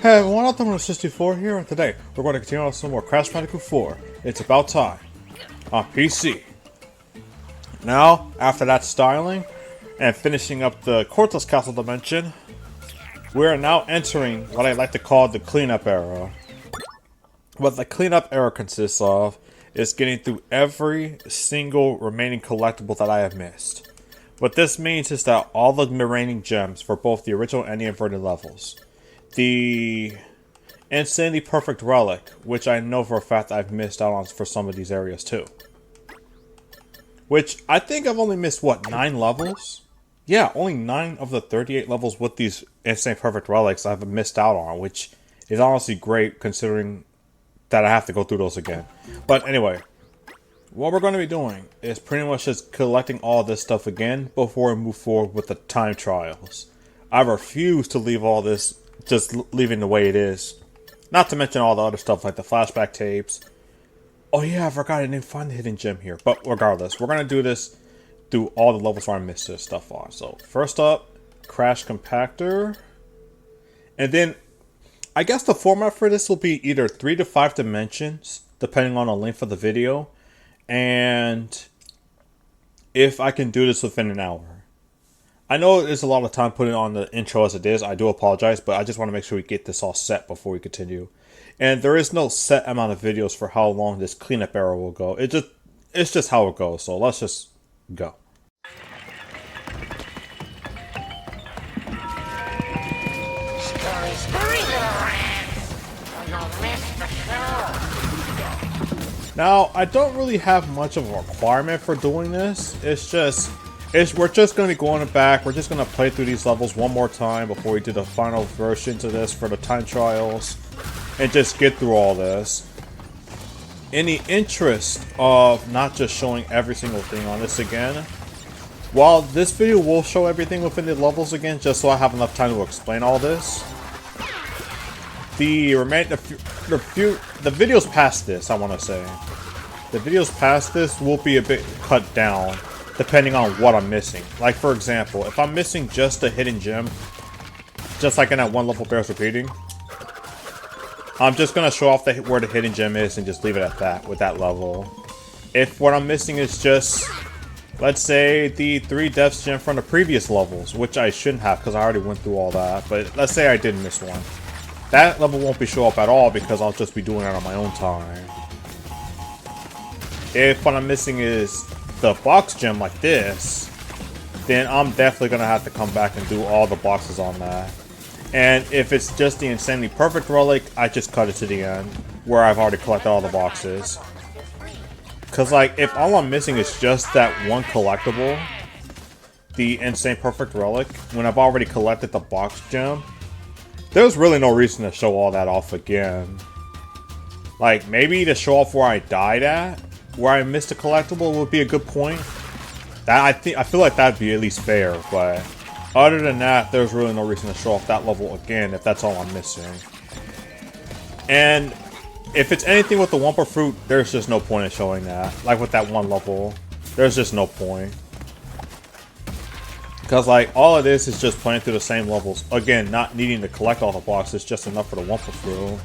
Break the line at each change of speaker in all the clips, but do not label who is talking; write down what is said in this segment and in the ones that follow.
Hey everyone, I'm 64 here, and today we're going to continue on some more Crash Bandicoot 4. It's about time. On PC. Now, after that styling, and finishing up the Cortex Castle dimension, we are now entering what I like to call the cleanup era. What the cleanup era consists of is getting through every single remaining collectible that I have missed. What this means is that all the remaining gems for both the original and the inverted levels. The insanely perfect relic, which I know for a fact I've missed out on for some of these areas too. Which I think I've only missed, what, 9 levels? Yeah, only 9 of the 38 levels with these insane perfect relics I've missed out on, which is honestly great considering that I have to go through those again. But anyway, what we're going to be doing is pretty much just collecting all this stuff again before we move forward with the time trials. I refuse to leave all this just leaving the way it is. Not to mention all the other stuff like the flashback tapes. Oh yeah, I forgot I didn't find the hidden gem here. But regardless, we're going to do this through all the levels where I missed this stuff on. So first up, Crash Compactor. And then, I guess the format for this will be either 3 to 5 dimensions, depending on the length of the video. And if I can do this within an hour. I know there's a lot of time putting on the intro as it is. I do apologize, but I just want to make sure we get this all set before we continue. And there is no set amount of videos for how long this cleanup era will go. It's just how it goes. So let's just go.
Scurry, little rat, or you'll miss the show.
Now, I don't really have much of a requirement for doing this. We're just going to be going back. We're just going to play through these levels one more time before we do the final versions of this for the time trials. And just get through all this. In the interest of not just showing every single thing on this again, while this video will show everything within the levels again, just so I have enough time to explain all this, the videos past this, I want to say, the videos past this will be a bit cut down, depending on what I'm missing. Like, for example, if I'm missing just a hidden gem, just like in that one level bears repeating, I'm just going to show off where the hidden gem is and just leave it at that, with that level. If what I'm missing is just, let's say, the 3 deaths gem from the previous levels, which I shouldn't have because I already went through all that, but let's say I did miss one. That level won't be show up at all because I'll just be doing it on my own time. If what I'm missing is the box gem like this, then I'm definitely going to have to come back and do all the boxes on that. And if it's just the insanely perfect relic, I just cut it to the end, where I've already collected all the boxes. Because, like, if all I'm missing is just that one collectible, the insane perfect relic, when I've already collected the box gem, there's really no reason to show all that off again. Like, maybe to show off where I died at, where I missed a collectible would be a good point. I feel like that'd be at least fair, but other than that, there's really no reason to show off that level again if that's all I'm missing. And if it's anything with the Wumpa Fruit, there's just no point in showing that. Like with that one level, there's just no point. Because, like, all it is just playing through the same levels. Again, not needing to collect all the boxes, just enough for the Wumpa Fruit.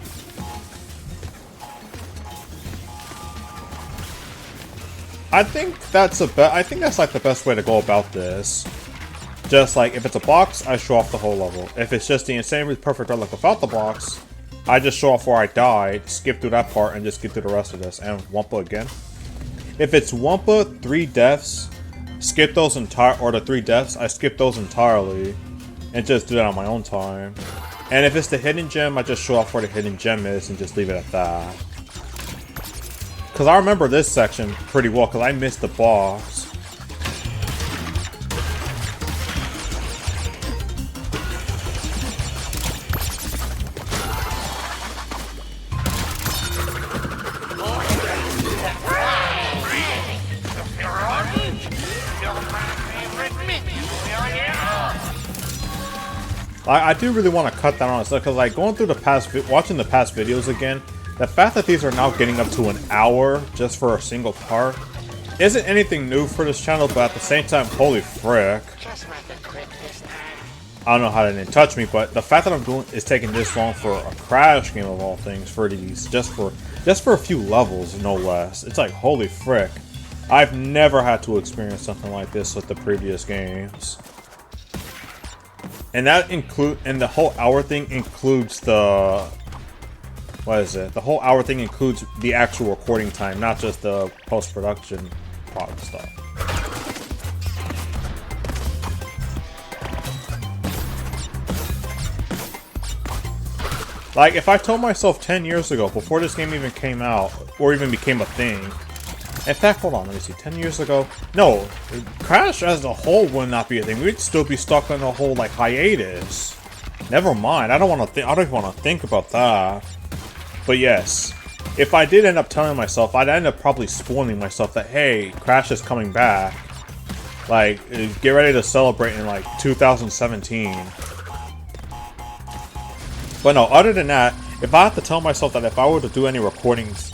I think that's like the best way to go about this. Just like, if it's a box, I show off the whole level. If it's just the insanely perfect relic without the box, I just show off where I died, skip through that part, and just get through the rest of this. And Wumpa again. If it's Wumpa, 3 deaths, skip those or the 3 deaths, I skip those entirely, and just do that on my own time. And if it's the hidden gem, I just show off where the hidden gem is and just leave it at that. Because I remember this section pretty well, because I missed the boss. I do really want to cut that on, because like going through watching the past videos again, the fact that these are now getting up to an hour just for a single part isn't anything new for this channel, but at the same time, holy frick.
Just make it quick this time.
I don't know how that didn't touch me, but the fact that I'm doing is taking this long for a Crash game of all things for these, just for a few levels, no less. It's like, holy frick. I've never had to experience something like this with the previous games. And the whole hour thing includes the, what is it? The whole hour thing includes the actual recording time, not just the post-production product stuff. Like, if I told myself 10 years ago, before this game even came out, or even became a thing... In fact, hold on, let me see, 10 years ago... No, Crash as a whole would not be a thing. We'd still be stuck in a whole, like, hiatus. Never mind, I don't want to think about that. But yes, if I did end up telling myself, I'd end up probably spoiling myself that, hey, Crash is coming back. Like, get ready to celebrate in, like, 2017. But no, other than that, if I have to tell myself that if I were to do any recordings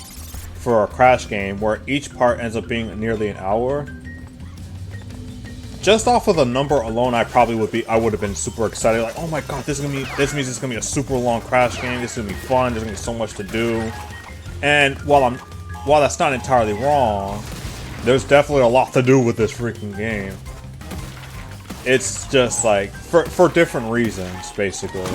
for a Crash game where each part ends up being nearly an hour, just off of the number alone, I would have been super excited. Like, oh my god, this means this is gonna be a super long Crash game. This is gonna be fun. There's gonna be so much to do. And while that's not entirely wrong, there's definitely a lot to do with this freaking game. It's just like for different reasons, basically.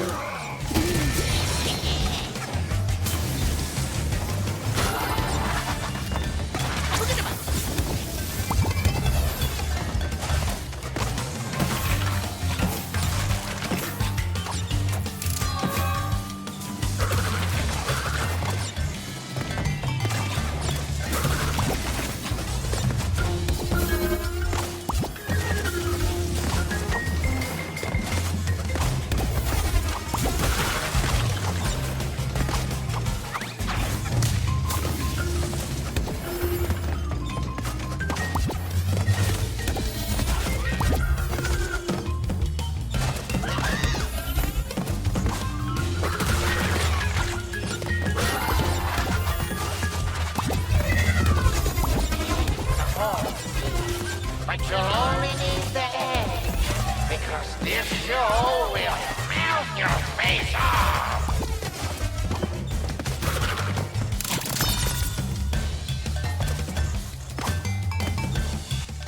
But you'll only need the edge, because this show will melt your face off!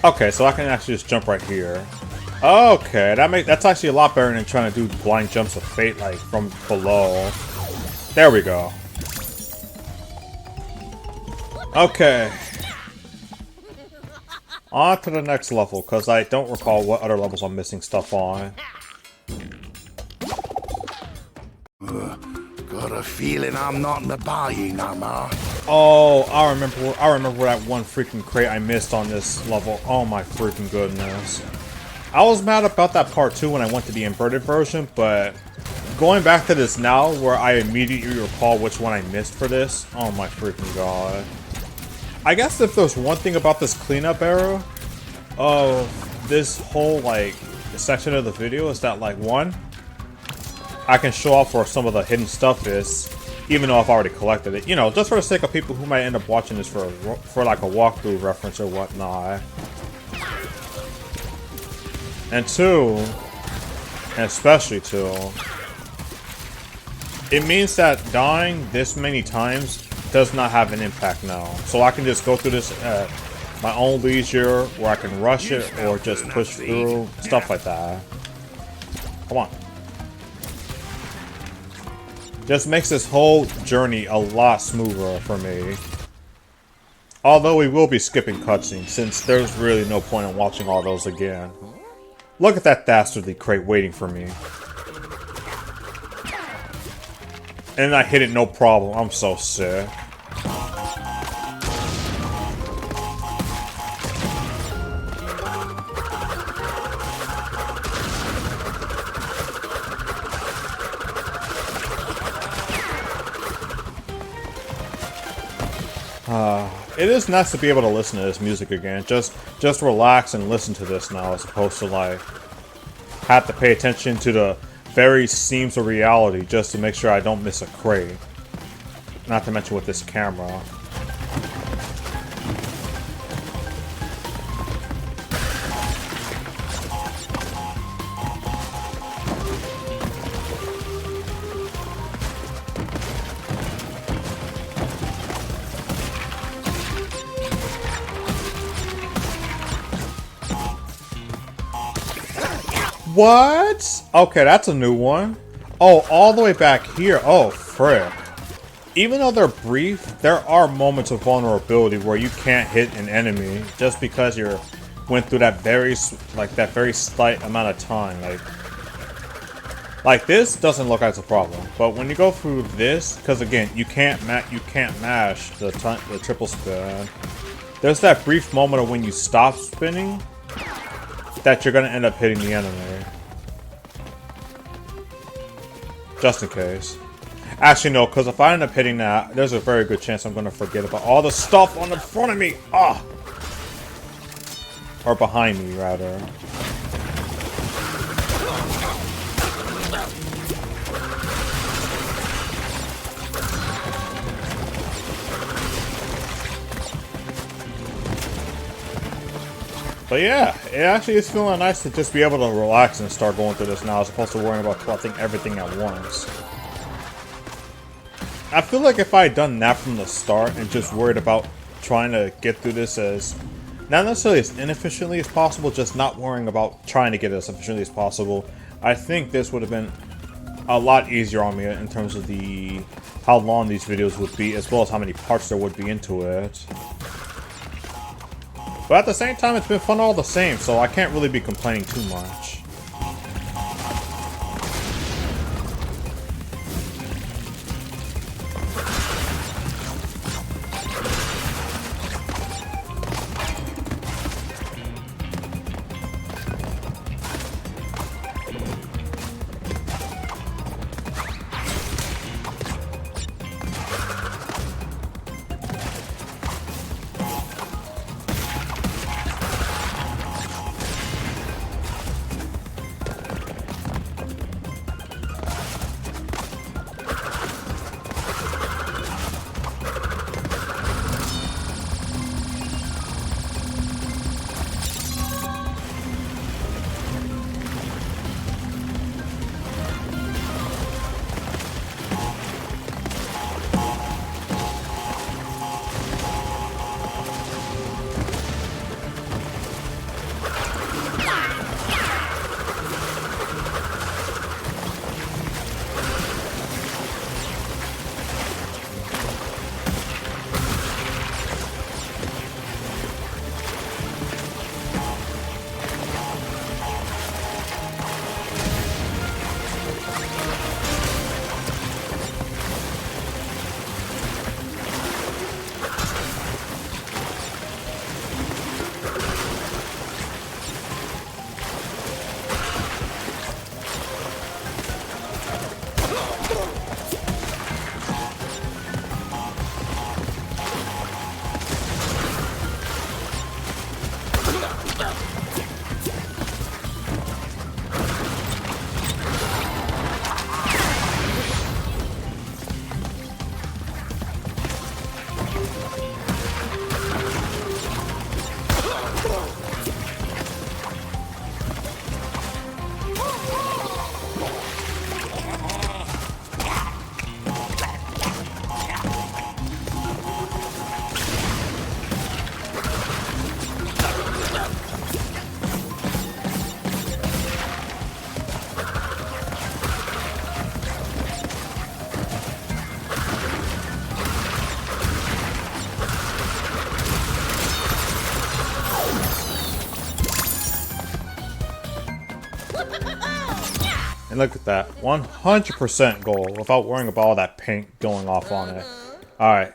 Okay, so I can actually just jump right here. Okay, that's actually a lot better than trying to do blind jumps of fate, like, from below. There we go. Okay. On to the next level, because I don't recall what other levels I'm missing stuff on.
Got a feeling I'm not in the buying, Amma.
Oh, I remember that one freaking crate I missed on this level. Oh my freaking goodness. I was mad about that part too when I went to the inverted version, but going back to this now, where I immediately recall which one I missed for this, oh my freaking god. I guess if there's one thing about this cleanup era of this whole, like, section of the video is that, like, one, I can show off where some of the hidden stuff is, even though I've already collected it. You know, just for the sake of people who might end up watching this for like a walkthrough reference or whatnot. And two, and especially two, it means that dying this many times does not have an impact now. So I can just go through this at my own leisure, where I can rush it or just push through, stuff like that. Come on. Just makes this whole journey a lot smoother for me. Although we will be skipping cutscenes, since there's really no point in watching all those again. Look at that dastardly crate waiting for me. And I hit it no problem. I'm so sick. It is nice to be able to listen to this music again. Just relax and listen to this now, as opposed to, like, have to pay attention to the very seams of reality just to make sure I don't miss a crate. Not to mention with this camera. What? Okay, that's a new one. Oh, all the way back here. Oh, frick. Even though they're brief, there are moments of vulnerability where you can't hit an enemy just because you went through that very slight amount of time. Like this doesn't look like it's a problem, but when you go through this, because again, you can't mash the triple spin. There's that brief moment of when you stop spinning that you're gonna end up hitting the enemy. Just in case. Actually, no, because if I end up hitting that, there's a very good chance I'm going to forget about all the stuff on the front of me. Ah! Or behind me, rather. But yeah, it actually is feeling nice to just be able to relax and start going through this now as opposed to worrying about collecting everything at once. I feel like if I had done that from the start and just worried about trying to get through this as, not necessarily as inefficiently as possible, just not worrying about trying to get it as efficiently as possible, I think this would have been a lot easier on me in terms of how long these videos would be, as well as how many parts there would be into it. But at the same time, it's been fun all the same, so I can't really be complaining too much. And look at that, 100% gold without worrying about all that paint going off on it. Alright,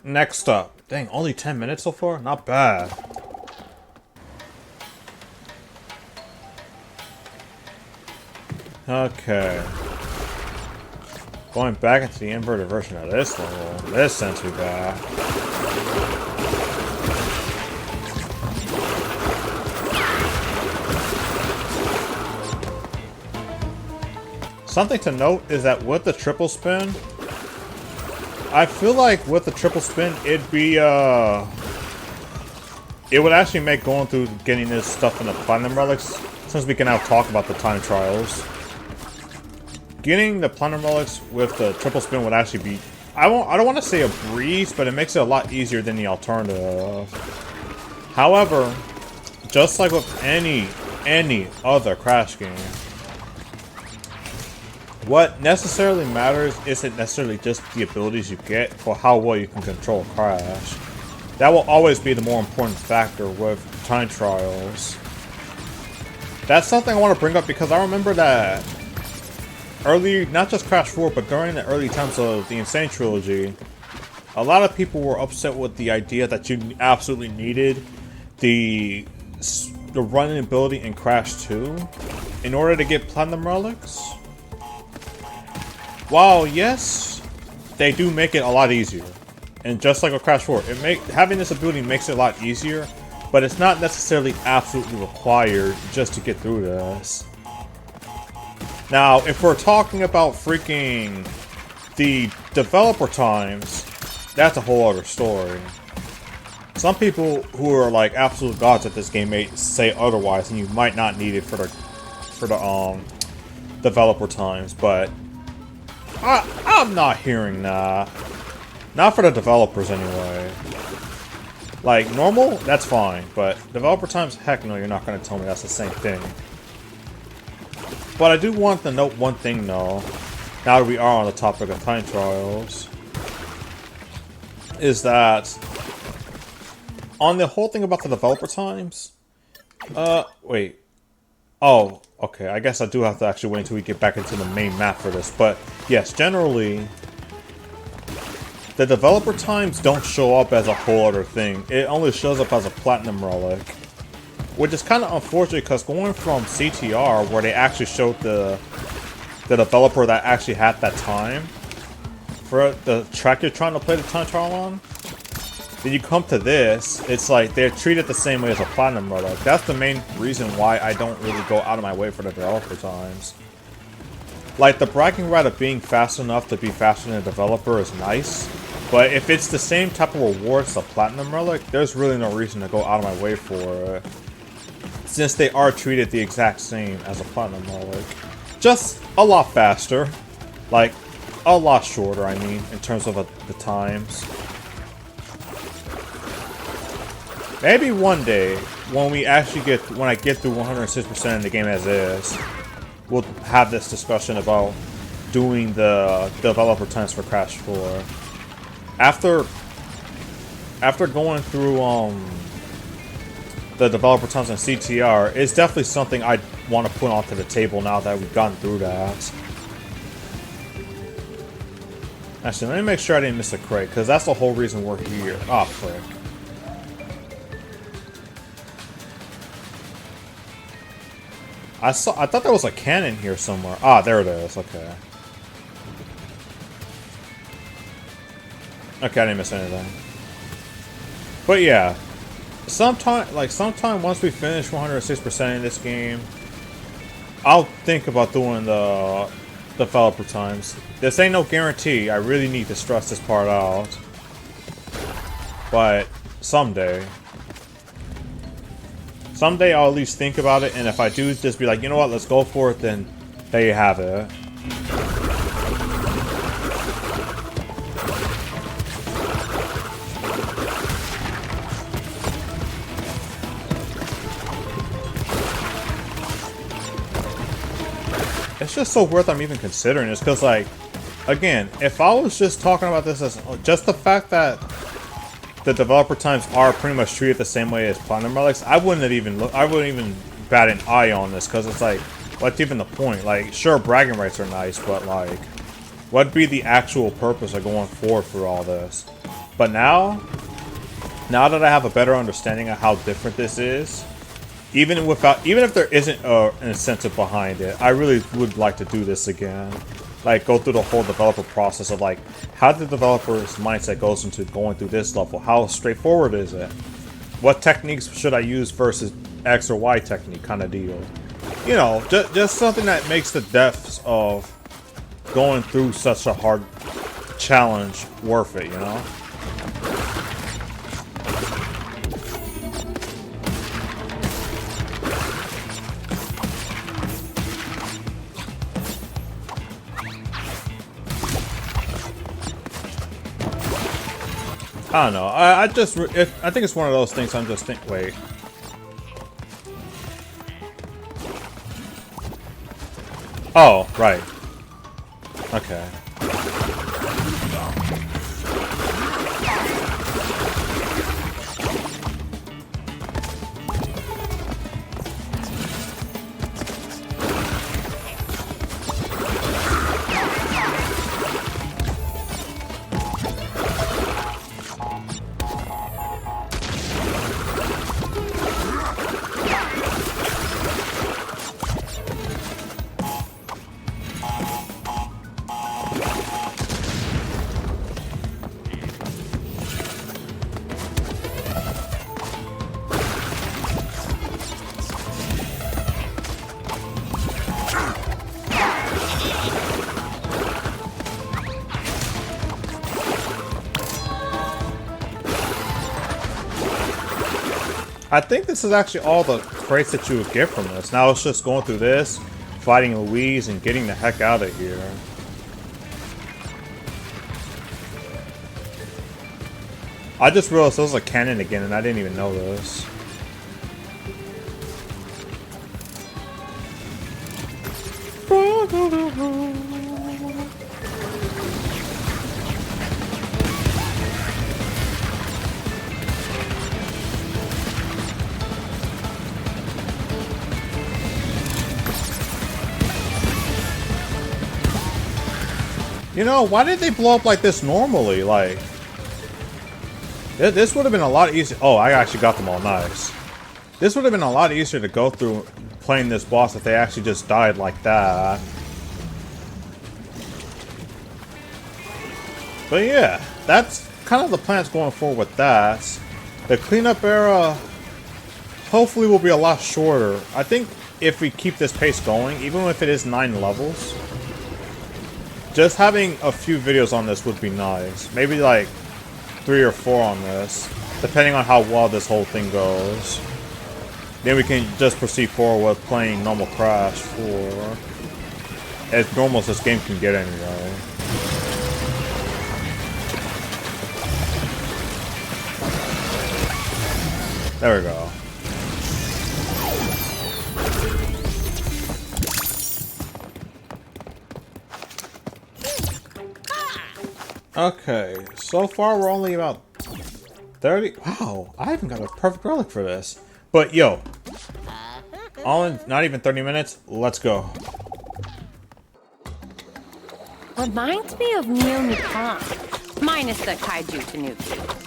next up. Dang, only 10 minutes so far? Not bad. Okay. Going back into the inverted version of this level. This sent too bad. Something to note is that with the triple spin, I feel like with the triple spin, it'd be, it would actually make going through getting this stuff in the platinum relics, since we can now talk about the time trials. Getting the platinum relics with the triple spin would actually be, I don't want to say a breeze, but it makes it a lot easier than the alternative. However, just like with any any other Crash game. What necessarily matters isn't necessarily just the abilities you get, but how well you can control Crash. That will always be the more important factor with time trials. That's something I want to bring up because I remember that early, not just Crash 4, but during the early times of the Insane Trilogy, a lot of people were upset with the idea that you absolutely needed the running ability in Crash 2 in order to get Platinum Relics. While yes, they do make it a lot easier. And just like with Crash 4, having this ability makes it a lot easier, but it's not necessarily absolutely required just to get through this. Now, if we're talking about freaking the developer times, that's a whole other story. Some people who are like absolute gods at this game may say otherwise, and you might not need it for the developer times, but I'm not hearing that. Not for the developers anyway. Like normal, that's fine, but developer times, heck no, you're not going to tell me that's the same thing. But I do want to note one thing though, now that we are on the topic of time trials, is that on the whole thing about the developer times, wait. Oh, okay, I guess I do have to actually wait until we get back into the main map for this, but yes, generally, the developer times don't show up as a whole other thing. It only shows up as a Platinum Relic. Which is kind of unfortunate because going from CTR, where they actually showed the developer that actually had that time for the track you're trying to play the time trial on, then you come to this, it's like they're treated the same way as a Platinum Relic. That's the main reason why I don't really go out of my way for the developer times. Like, the bragging right of being fast enough to be faster than a developer is nice, but if it's the same type of reward as a Platinum Relic, there's really no reason to go out of my way for it, since they are treated the exact same as a Platinum Relic. Just a lot faster. Like, a lot shorter, I mean, in terms of the times. Maybe one day, when I get through 106% of the game as is, we'll have this discussion about doing the developer times for Crash 4. After going through the developer times on CTR, it's definitely something I want to put onto the table now that we've gotten through that. Actually, let me make sure I didn't miss a crate, because that's the whole reason we're here. Ah, frick. I thought there was a cannon here somewhere. Ah, there it is. Okay. Okay, I didn't miss anything. But yeah, sometime once we finish 106% in this game, I'll think about doing the developer times. This ain't no guarantee. I really need to stress this part out. But someday. Someday I'll at least think about it, and if I do just be like, you know what, let's go for it, then there you have it. It's just so worth I'm even considering this, because, like, again, if I was just talking about this as just the fact that the developer times are pretty much treated the same way as Platinum Relics, I wouldn't even bat an eye on this, because it's like, what's even the point? Like, sure, bragging rights are nice, but like, what'd be the actual purpose of going forward for all this? But now that I have a better understanding of how different this is, even if there isn't an incentive behind it, I really would like to do this again. Like, go through the whole developer process of, like, how the developer's mindset goes into going through this level. How straightforward is it? What techniques should I use versus X or Y technique kind of deal? You know, just something that makes the depths of going through such a hard challenge worth it, you know? I don't know. I think it's one of those things. I'm just thinking. Wait. Oh, right. Okay. I think this is actually all the crates that you would get from this. Now it's just going through this, fighting Louise, and getting the heck out of here. I just realized this was a cannon again, and I didn't even know this. You know, why did they blow up like this normally? Like, this would have been a lot easier. Oh, I actually got them all. Nice. This would have been a lot easier to go through playing this boss if they actually just died like that. But yeah, that's kind of the plans going forward with that. The cleanup era hopefully will be a lot shorter. I think if we keep this pace going, even if it is 9 levels, just having a few videos on this would be nice. Maybe like 3 or 4 on this, depending on how well this whole thing goes. Then we can just proceed forward with playing normal Crash 4. As normal as this game can get anyway. There we go. Okay, so far we're only about 30. Wow, I haven't got a perfect relic for this. But yo, all in not even 30 minutes, let's go.
Reminds me of Neo Nippon, minus the kaiju tanuki.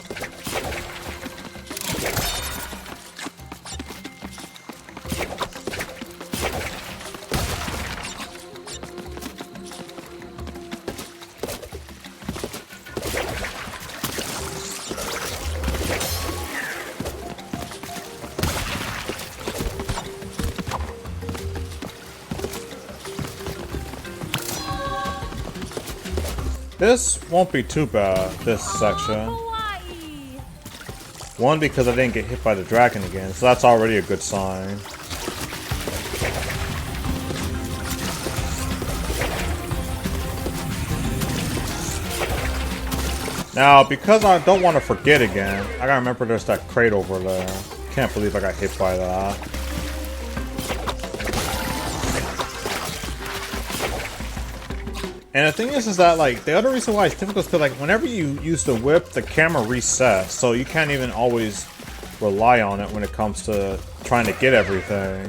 This won't be too bad, this section. One, because I didn't get hit by the dragon again, so that's already a good sign. Now, because I don't want to forget again, I gotta remember there's that crate over there. Can't believe I got hit by that. And the thing is that, like, the other reason why it's difficult is because, like, whenever you use the whip, the camera resets, so you can't even always rely on it when it comes to trying to get everything.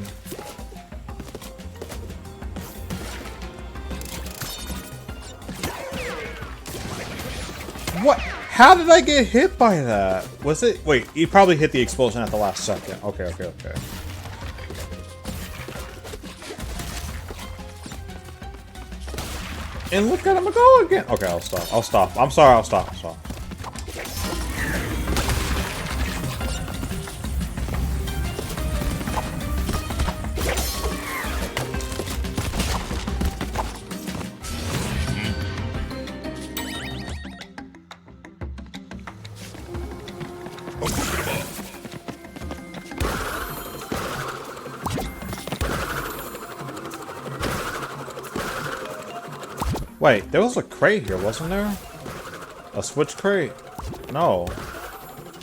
What? How did I get hit by that? Was it? Wait, you probably hit the explosion at the last second. Okay, okay, okay. And look at him go again. Okay, I'll stop. I'll stop. I'm sorry, I'll stop. I'll stop. Wait, there was a crate here, wasn't there? A switch crate? No.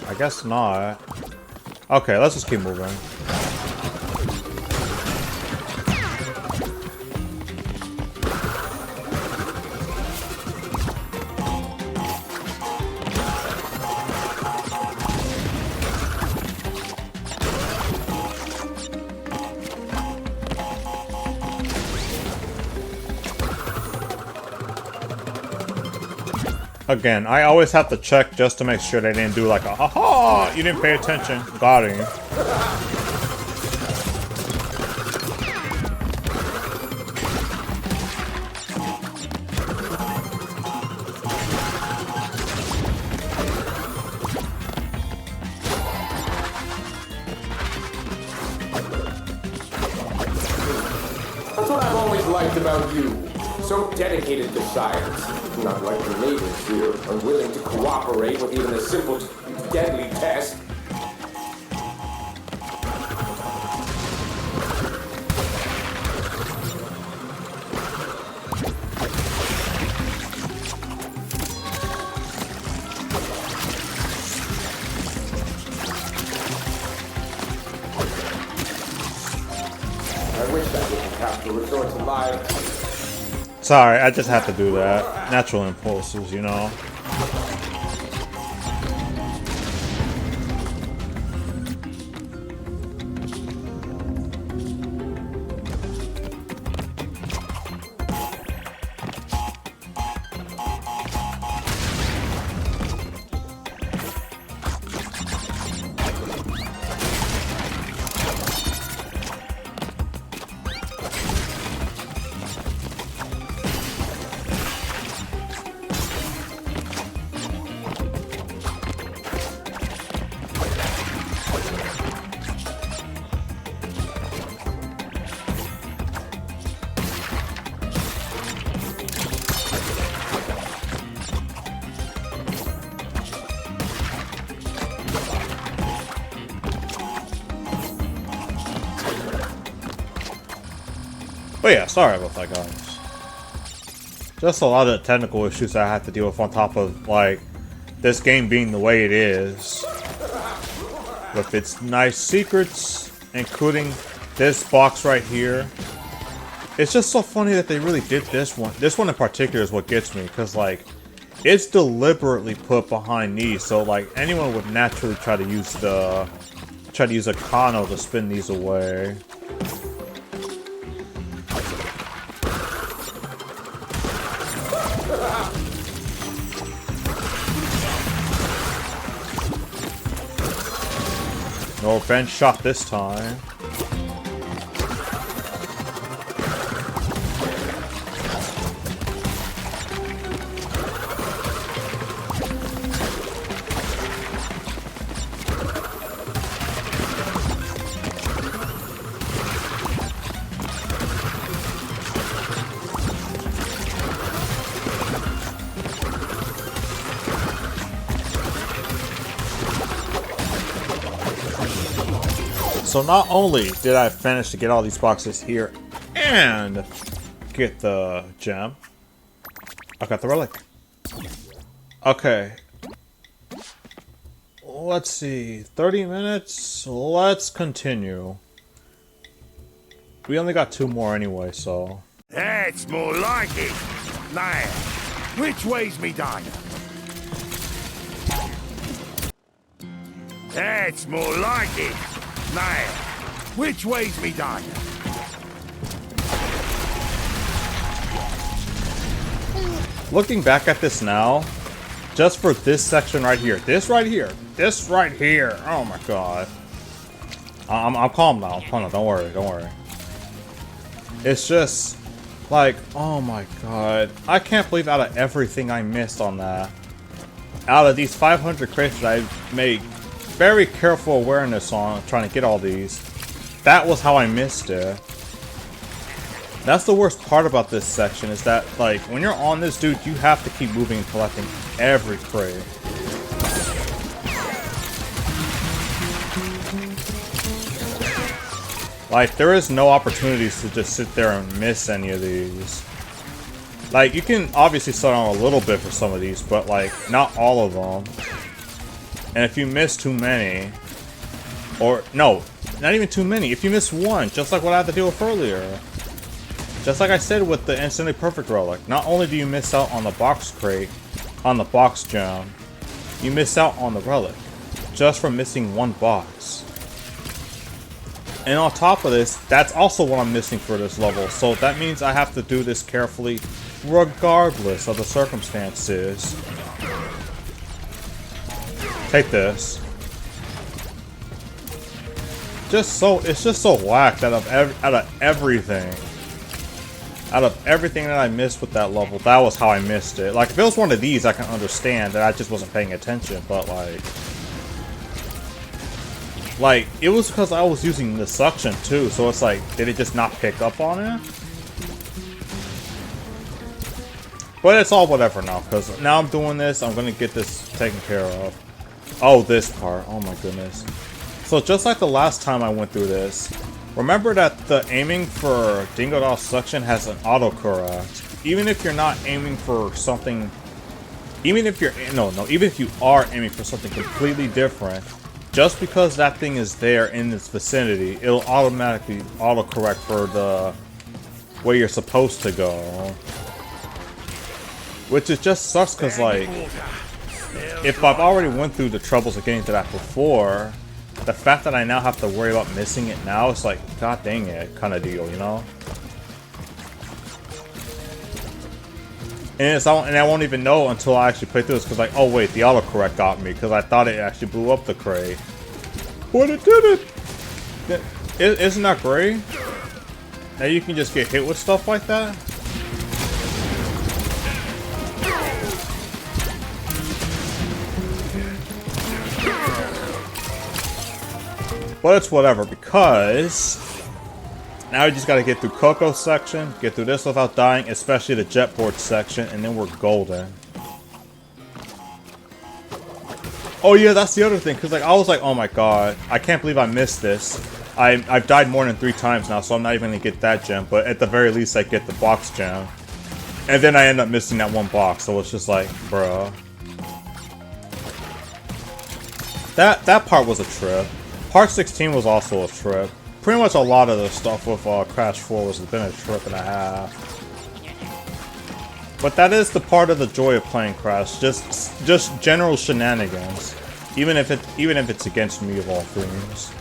I guess not. Okay, let's just keep moving. Again, I always have to check just to make sure they didn't do like a haha, you didn't pay attention. Got him.
That's what I've always liked about you. So dedicated to science. Not like the neighbors here, unwilling to cooperate with even a simple, deadly test. I wish I didn't have to resort to live.
Sorry, I just have to do that. Natural impulses, you know. But yeah, sorry about that, guys. Just a lot of technical issues I have to deal with on top of, like, this game being the way it is. With its nice secrets, including this box right here. It's just so funny that they really did this one. This one in particular is what gets me, because, like, it's deliberately put behind these, so, like, anyone would naturally try to use a Kano to spin these away. No bench shot this time. So not only did I manage to get all these boxes here and get the gem, I got the relic. Okay. Let's see. 30 minutes? Let's continue. We only got 2 more anyway, so...
That's more like it. Now, which way's me diner? That's more like it. Now, which way's me diner?
Looking back at this now, just for this section right here, this right here, oh my god. I'm calm now, don't worry. It's just, like, oh my god. I can't believe out of everything I missed on that. Out of these 500 crates that I made very careful awareness on trying to get all these, that was how I missed it. That's the worst part about this section, is that, like, when you're on this dude, you have to keep moving and collecting every crate. Like, there is no opportunities to just sit there and miss any of these. Like, you can obviously start on a little bit for some of these, but, like, not all of them. And if you miss too many, or, no, not even too many, if you miss one, just like what I had to deal with earlier. Just like I said with the instantly perfect relic, not only do you miss out on the box crate, on the box gem, you miss out on the relic, just from missing one box. And on top of this, that's also what I'm missing for this level, so that means I have to do this carefully, regardless of the circumstances. Take this. It's just so whacked out of everything. Out of everything that I missed with that level, that was how I missed it. Like, if it was one of these, I can understand that I just wasn't paying attention, but like, it was because I was using the suction too, so it's like, did it just not pick up on it? But it's all whatever now, because now I'm doing this, I'm going to get this taken care of. Oh, this part. Oh my goodness. So just like the last time I went through this, remember that the aiming for Dingodile Suction has an autocorrect. Even if you're not aiming for something... Even if you're... even if you are aiming for something completely different, just because that thing is there in its vicinity, it'll automatically autocorrect for the way you're supposed to go. Which it just sucks because, like, if I've already went through the troubles of getting to that before, the fact that I now have to worry about missing it now, it's like, god dang it, kind of deal, you know? And I won't even know until I actually play through this, because like, oh wait, the autocorrect got me, because I thought it actually blew up the crate. But it didn't! Isn't that great? Now you can just get hit with stuff like that? But it's whatever, because now we just gotta get through Coco's section, get through this without dying, especially the jetboard section, and then we're golden. Oh yeah, that's the other thing, because like I was like, oh my god, I can't believe I missed this. I've died more than 3 times now, so I'm not even gonna get that gem, but at the very least I get the box gem. And then I end up missing that one box, so it's just like, bruh. That part was a trip. Part 16 was also a trip. Pretty much a lot of the stuff with Crash 4 has been a trip and a half. But that is the part of the joy of playing Crash, just general shenanigans. Even if it's against me of all things.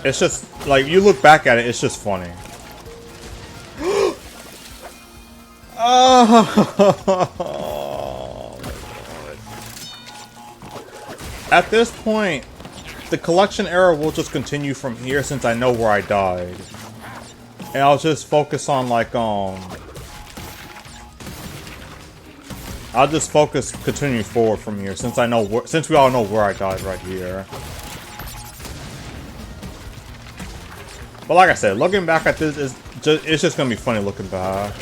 It's just like you look back at it, it's just funny. Oh. At this point, the collection era will just continue from here since I know where I died. And I'll just focus on like, I'll just focus continuing forward from here since I know since we all know where I died right here. But like I said, looking back at this, it's just gonna be funny looking back.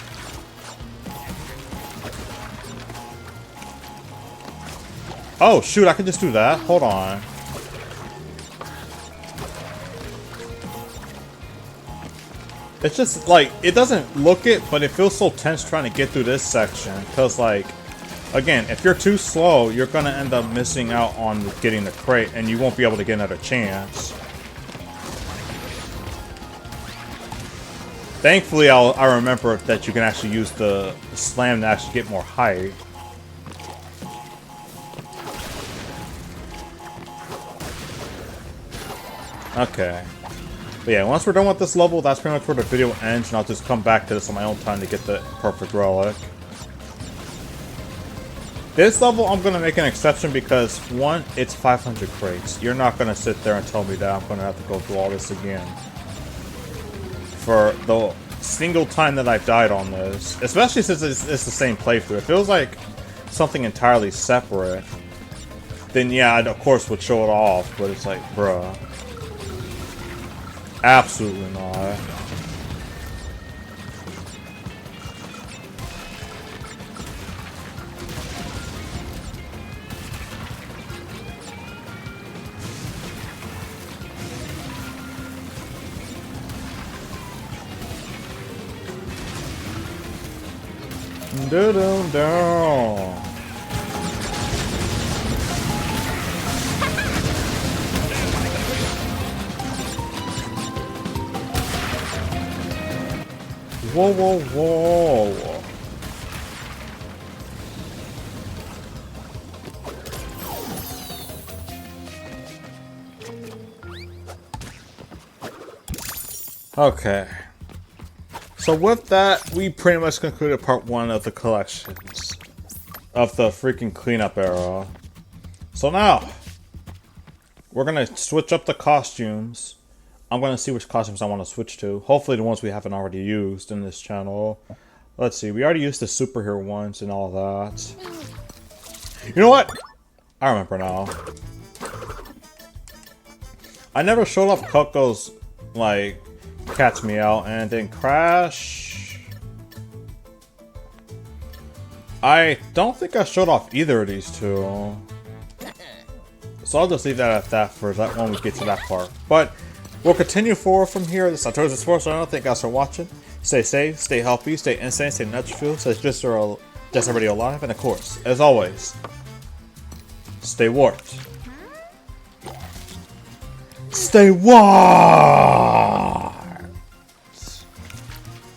Oh, shoot, I can just do that? Hold on. It's just, like, it doesn't look it, but it feels so tense trying to get through this section. Because, like, again, if you're too slow, you're going to end up missing out on getting the crate, and you won't be able to get another chance. Thankfully, I remember that you can actually use the slam to actually get more height. Okay. But yeah, once we're done with this level, that's pretty much where the video ends, and I'll just come back to this on my own time to get the perfect relic. This level, I'm going to make an exception because, one, it's 500 crates. You're not going to sit there and tell me that I'm going to have to go through all this again. For the single time that I've died on this. Especially since it's the same playthrough. It feels like something entirely separate. Then yeah, I of course would show it off, but it's like, bruh. Absolutely not. Do-do-do. Whoa, whoa, whoa. Okay. So with that, we pretty much concluded part 1 of the collections of the freaking cleanup era. So now, we're gonna switch up the costumes. I'm gonna see which costumes I want to switch to. Hopefully the ones we haven't already used in this channel. Let's see, we already used the superhero ones and all that. You know what? I remember now. I never showed off Coco's, like, Catch Me Out and then Crash. I don't think I showed off either of these two. So I'll just leave that at that for that when we get to that part. But we'll continue forward from here. This is Santos Sports. I don't thank you guys for watching. Stay safe, stay healthy, stay insane, stay natural, stay just already alive, and of course, as always, stay warped. Stay warped!